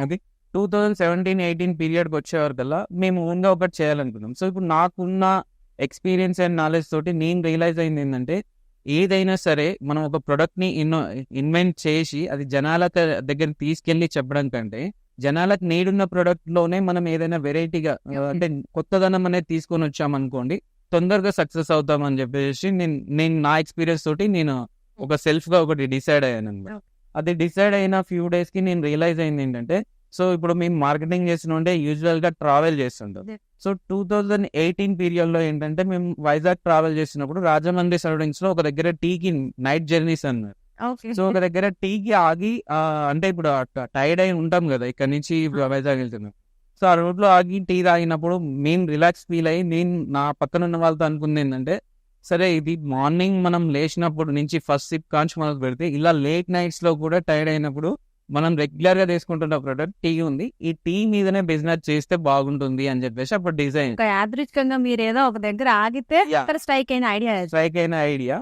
అది 2017-18 పీరియడ్కి వచ్చేవరకల్లా మేము ఓన్గా ఒకటి చేయాలనుకున్నాం. సో ఇప్పుడు నాకున్న ఎక్స్పీరియన్స్ అండ్ నాలెడ్జ్ తోటి నేను రియలైజ్ అయింది ఏంటంటే, ఏదైనా సరే మనం ఒక ప్రొడక్ట్ని ఇన్వెంట్ చేసి అది జనాల దగ్గరికి తీసుకెళ్ళి చెప్పడం కంటే, జనాలకు నీడున్న ప్రొడక్ట్లోనే మనం ఏదైనా వెరైటీగా అంటే కొత్తదనం అనేది తీసుకొని వచ్చామనుకోండి, తొందరగా సక్సెస్ అవుతామని చెప్పేసి నేను నా ఎక్స్పీరియన్స్ తోటి నేను ఒక సెల్ఫ్గా ఒకటి డిసైడ్ అయ్యాను అనమాట. అది డిసైడ్ అయిన ఫ్యూ డేస్కి నేను రియలైజ్ అయింది ఏంటంటే, సో ఇప్పుడు మేము మార్కెటింగ్ చేస్తుంటే యూజువల్గా ట్రావెల్ చేస్తుంటాం. సో 2018 పీరియడ్లో ఏంటంటే మేము వైజాగ్ ట్రావెల్ చేసినప్పుడు రాజమండ్రి సరౌండింగ్స్ లో ఒక దగ్గర టీకి నైట్ జర్నీస్ అన్నారు. సో ఒక దగ్గర టీకి ఆగి అంటే ఇప్పుడు టైర్డ్ అయి ఉంటాం కదా ఇక్కడ నుంచి వైజాగ్ వెళ్తున్నాం. సో ఆ రోడ్ లో ఆగి టీ తాగినప్పుడు మేము రిలాక్స్ ఫీల్ అయ్యి నేను నా పక్కన ఉన్న వాళ్ళతో అనుకుంది ఏంటంటే, సరే ఇది మార్నింగ్ మనం లేచినప్పుడు నుంచి ఫస్ట్ సిప్ కాంచి మొదలు పెడితే ఇలా లేట్ నైట్స్ లో కూడా టైర్డ్ అయినప్పుడు మనం రెగ్యులర్ గా తీసుకుంటున్న ప్రోడక్ట్ టీ ఉంది, ఈ టీ మీదనే బిజినెస్ చేస్తే బాగుంటుంది అని చెప్పేసి అప్పుడు డిజైన్ యాదృచ్ఛికంగా మీరు ఏదో ఒక దగ్గర ఆగితే Yeah. స్ట్రైక్ అయిన ఐడియా స్ట్రైక్ అయిన ఐడియా.